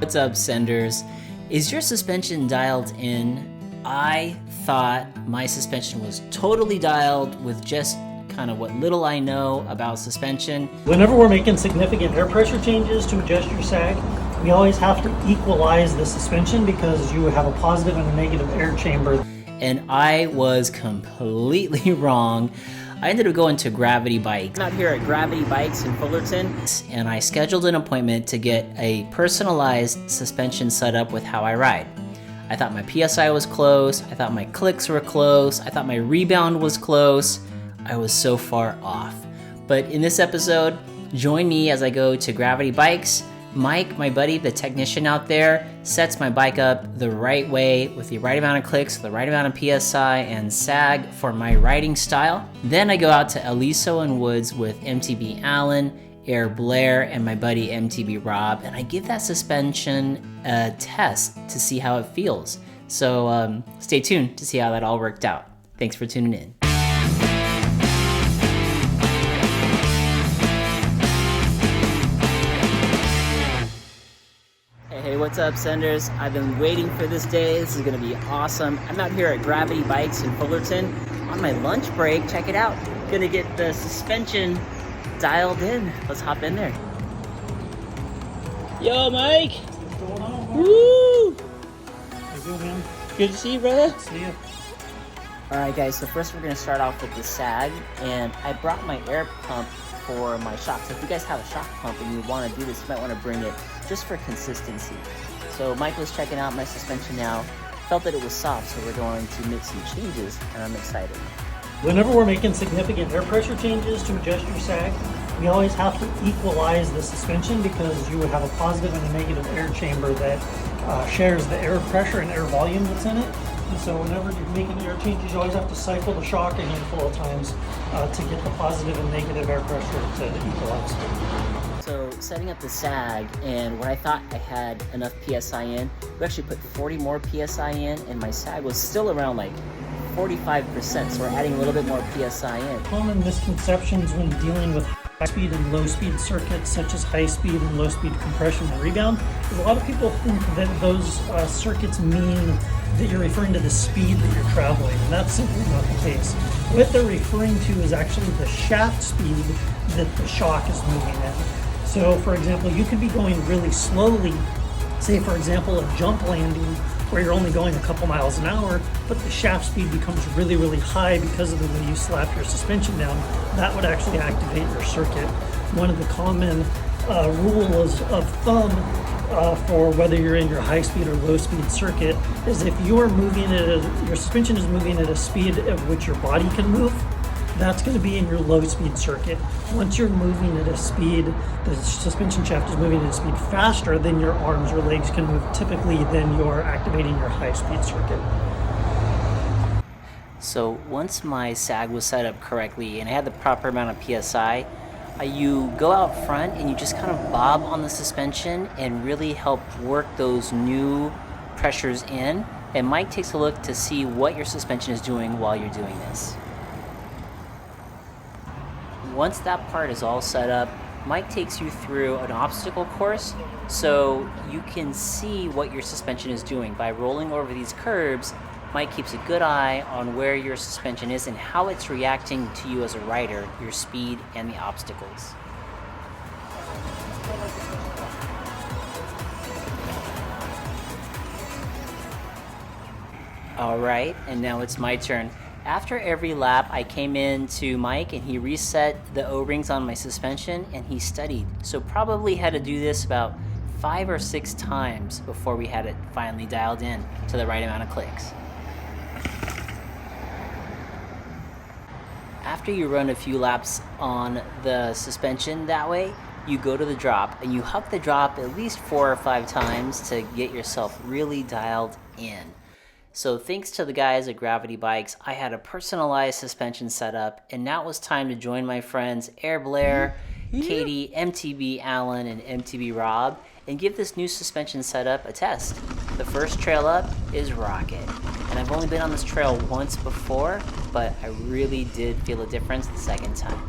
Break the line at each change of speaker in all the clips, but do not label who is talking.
What's up, senders? Is your suspension dialed in? I thought my suspension was totally dialed with just kind of what little I know about suspension.
Whenever we're making significant air pressure changes to adjust your sag, we always have to equalize the suspension because you have a positive and a negative air chamber.
And I was completely wrong. I ended up going to Gravity Bike. I'm out here at Gravity Bikes in Fullerton, and I scheduled an appointment to get a personalized suspension set up with how I ride. I thought my PSI was close, I thought my clicks were close, I thought my rebound was close. I was so far off. But in this episode, join me as I go to Gravity Bikes. Mike, my buddy, the technician out there, sets my bike up the right way with the right amount of clicks, the right amount of PSI and sag for my riding style. Then I go out to Aliso and Woods with MTB Allen, Air Blair, and my buddy MTB Rob, and I give that suspension a test to see how it feels. So stay tuned to see how that all worked out. Thanks for tuning in. Hey, what's up, senders? I've been waiting for this day. This is gonna be awesome. I'm out here at Gravity Bikes in Fullerton on my lunch break. Check it out. Gonna get the suspension dialed in. Let's hop in there. Yo, Mike.
What's going on?
Woo!
How you doing, man?
Good to see you, brother.
See ya.
All right, guys. So first, we're gonna start off with the sag, and I brought my air pump for my shock. So if you guys have a shock pump and you want to do this, you might want to bring it just for consistency. So Mike was checking out my suspension now, felt that it was soft, so we're going to make some changes, and I'm excited.
Whenever we're making significant air pressure changes to adjust your sag, we always have to equalize the suspension because you would have a positive and a negative air chamber that shares the air pressure and air volume that's in it. And so whenever you're making air changes, you always have to cycle the shock a handful of times to get the positive and negative air pressure to equalize.
So setting up the sag, and when I thought I had enough PSI in, we actually put 40 more PSI in, and my sag was still around like 45%, so we're adding a little bit more PSI in.
Common misconceptions when dealing with high speed and low speed circuits such as high speed and low speed compression and rebound is a lot of people think that those circuits mean that you're referring to the speed that you're traveling, and that's simply not the case. What they're referring to is actually the shaft speed that the shock is moving in. So for example, you could be going really slowly, say for example a jump landing where you're only going a couple miles an hour, but the shaft speed becomes really, really high because of the way you slap your suspension down. That would actually activate your circuit. One of the common rules of thumb for whether you're in your high speed or low speed circuit is if you are moving at your suspension is moving at a speed at which your body can move, that's going to be in your low speed circuit. Once you're moving at a speed, the suspension shaft is moving at a speed faster than your arms or legs can move typically, then you're activating your high speed circuit.
So once my sag was set up correctly and I had the proper amount of PSI, you go out front and you just kind of bob on the suspension and really help work those new pressures in. And Mike takes a look to see what your suspension is doing while you're doing this. Once that part is all set up, Mike takes you through an obstacle course so you can see what your suspension is doing. By rolling over these curbs, Mike keeps a good eye on where your suspension is and how it's reacting to you as a rider, your speed and the obstacles. All right, and now it's my turn. After every lap, I came in to Mike and he reset the O-rings on my suspension and he studied. So probably had to do this about 5 or 6 times before we had it finally dialed in to the right amount of clicks. After you run a few laps on the suspension that way, you go to the drop and you hug the drop at least 4 or 5 times to get yourself really dialed in. So thanks to the guys at Gravity Bikes, I had a personalized suspension setup, and now it was time to join my friends Air Blair, Katie, MTB Allen, and MTB Rob, and give this new suspension setup a test. The first trail up is Rocket, and I've only been on this trail once before, but I really did feel a difference the second time.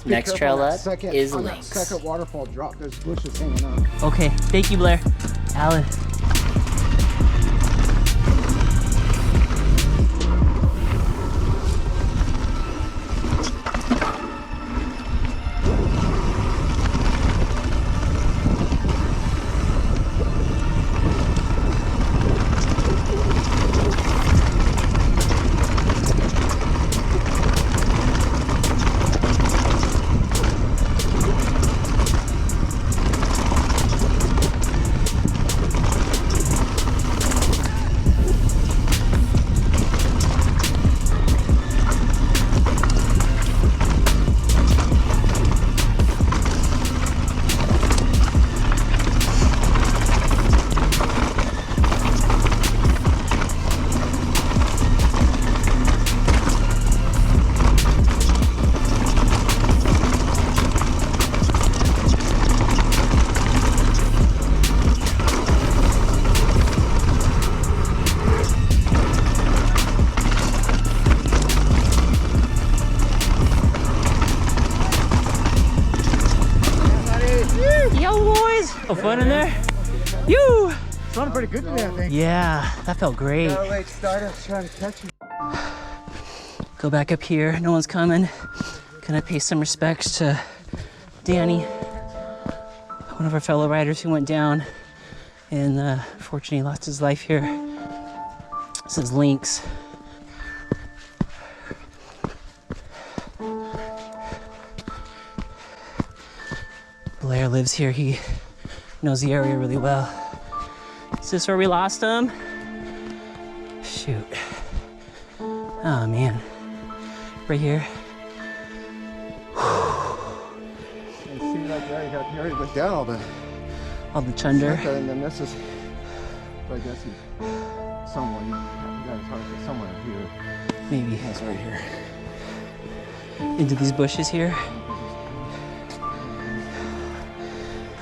Just be
Next
careful
trail
on that
up
second,
is
on that
links.
second waterfall drop. There's bushes hanging out.
Okay, thank you, Blair. Alan. Fun in there? You!
It's running pretty good today, I think.
Yeah, that felt great.
Got a late start. I was trying to catch you.
Go back up here. No one's coming. Can I pay some respects to Danny, one of our fellow riders who went down and unfortunately lost his life here. This is Lynx. Blair lives here. He knows the area really well. Is this where we lost him? Shoot. Oh man. Right here.
It seemed like you already went down
All the chunder.
and then this is, I guess he's somewhere. You got his heart somewhere here.
Maybe.
That's right here.
Into these bushes here.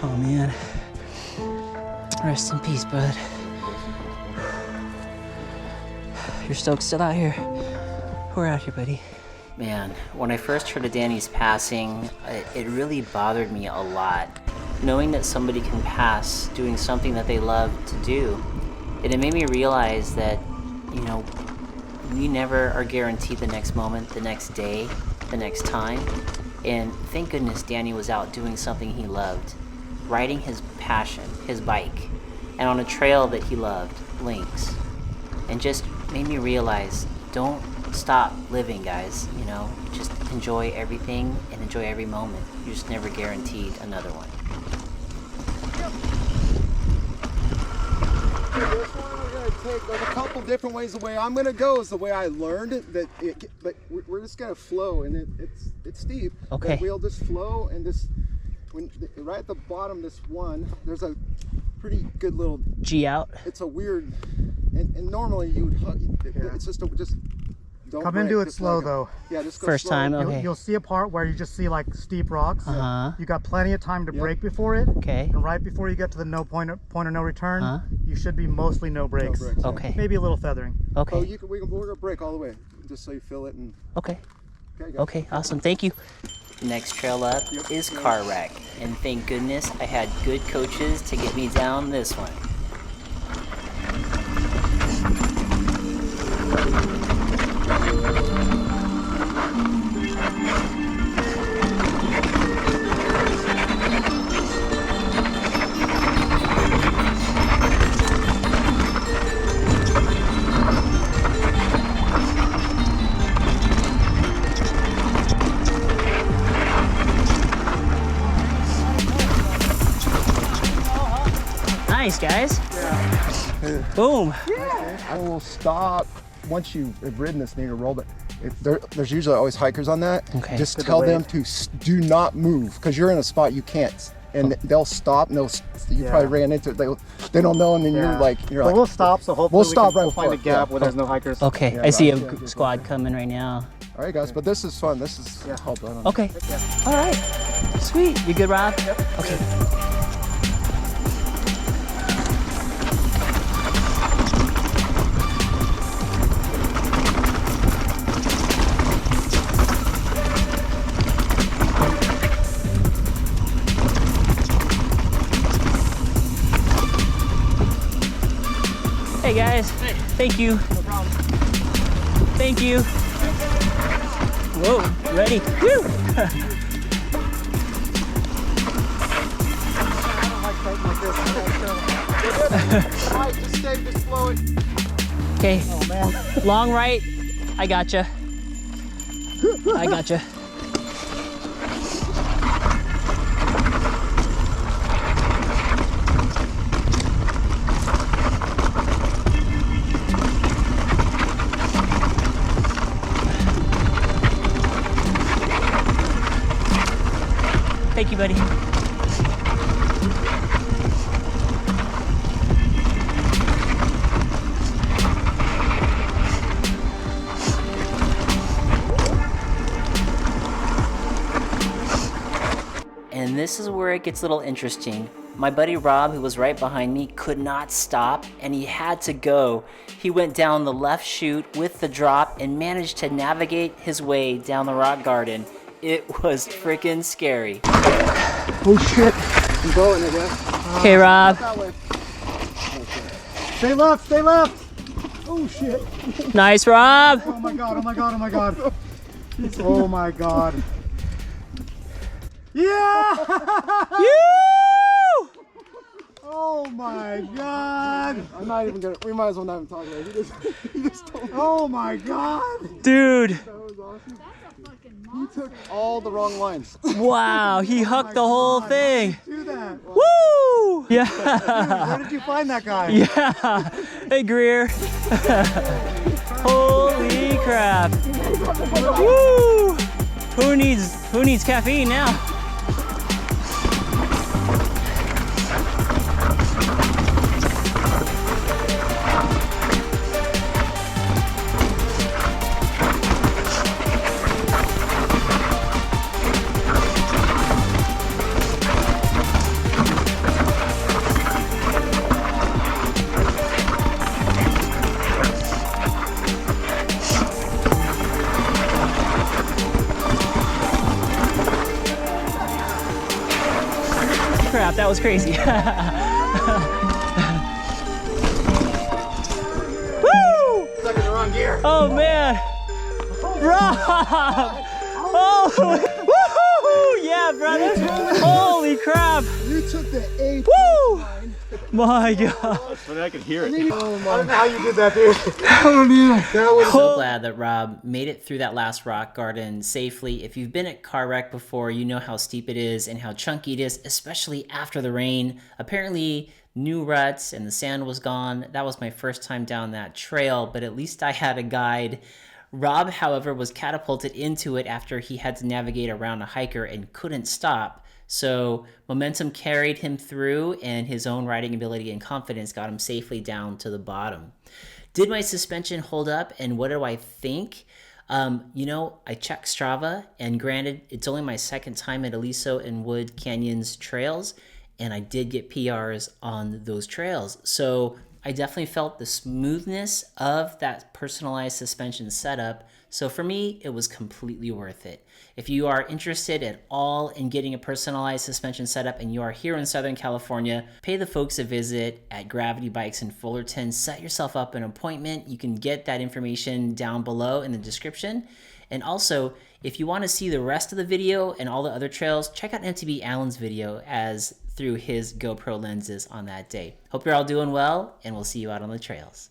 Oh man. Rest in peace, bud. You're stoked still out here? We're out here, buddy. Man, when I first heard of Danny's passing, it really bothered me a lot. Knowing that somebody can pass doing something that they love to do. And it made me realize that, you know, we never are guaranteed the next moment, the next day, the next time. And thank goodness Danny was out doing something he loved. Riding his passion, his bike, and on a trail that he loved, Lynx. And just made me realize, don't stop living, guys. You know, just enjoy everything and enjoy every moment. You're just never guaranteed another one.
This one we're gonna take. There's a couple different ways. The way I'm gonna go is the way I learned it. But we're just gonna flow, and it's steep.
Okay.
But we'll just flow and just. Right at the bottom, this one, there's a pretty good little
G out.
It's a weird, and normally you would hug. It's just don't
Come
break,
into it
just
slow
like
though.
Yeah, just go
First
slow.
time, okay.
You'll see a part where you just see like steep rocks.
Uh-huh.
You got plenty of time to
Yep.
brake before it.
Okay.
And right before you get to the point of no return,
Uh-huh.
you should be mostly no brakes.
brakes.
Okay.
Maybe a little feathering.
Okay.
Oh, we're gonna break all the way, just so you feel it. And
Okay.
okay, guys.
Okay, awesome. Thank you. Next trail up is car wreck. And thank goodness I had good coaches to get me down this one. Nice, guys.
Yeah.
Boom.
I will stop once you've ridden this thing or rolled it. There's usually always hikers on that.
Okay.
Just
Good
tell
to
them to do not move because you're in a spot you can't, and they'll stop. And you probably ran into it. They don't know, and then you're like.
But we'll stop. So hopefully
We'll stop right
we'll find a
before,
gap
yeah.
where there's no hikers.
Okay,
Yeah,
I see a
yeah.
squad coming right now.
All right, guys, but this is fun. This is all done.
Okay. All right. Sweet. You good, Rob? Yep. Okay. Thank you.
No problem.
Thank you. Whoa, ready? Woo!
I don't like fighting like this.
All right, just stay, just flow it.
Okay,
Oh man.
long right. I gotcha. I gotcha. Thank you, buddy. And this is where it gets a little interesting. My buddy Rob, who was right behind me, could not stop and he had to go. He went down the left chute with the drop and managed to navigate his way down the rock garden. It was freaking scary.
Oh shit. I'm going, I guess.
Okay, Rob.
That way.
Stay left, stay left. Oh shit.
Nice, Rob.
Oh my god, oh my god, oh my god. Oh my god. Yeah!
Woo!
Oh my god.
I'm not even gonna, we might as well not even talk about it. He just told me.
Oh my god.
Dude,
That was awesome. He took all the wrong lines.
wow, he hooked the whole thing.
Do that.
Woo! Yeah.
Where did you find that guy?
Yeah. Hey, Greer. Holy crap. Woo! Who needs caffeine now? Crap, that was crazy. Woo!
Stuck in the wrong gear.
Oh man! Rob! Oh! Woohoo! Yeah, brother! Holy crap!
You took the A.
Woo! My God!
Oh my.
I don't know how you did that, dude.
So glad that Rob made it through that last rock garden safely. If you've been at car wreck before, you know how steep it is and how chunky it is, especially after the rain. Apparently, new ruts and the sand was gone. That was my first time down that trail, but at least I had a guide. Rob, however, was catapulted into it after he had to navigate around a hiker and couldn't stop. So momentum carried him through, and his own riding ability and confidence got him safely down to the bottom. Did my suspension hold up, and what do I think? You know, I checked Strava, and granted, it's only my second time at Aliso and Wood Canyons trails, and I did get PRs on those trails. So I definitely felt the smoothness of that personalized suspension setup. So for me, it was completely worth it. If you are interested at all in getting a personalized suspension setup and you are here in Southern California, pay the folks a visit at Gravity Bikes in Fullerton. Set yourself up an appointment. You can get that information down below in the description. And also, if you want to see the rest of the video and all the other trails, check out MTB Allen's video as through his GoPro lenses on that day. Hope you're all doing well, and we'll see you out on the trails.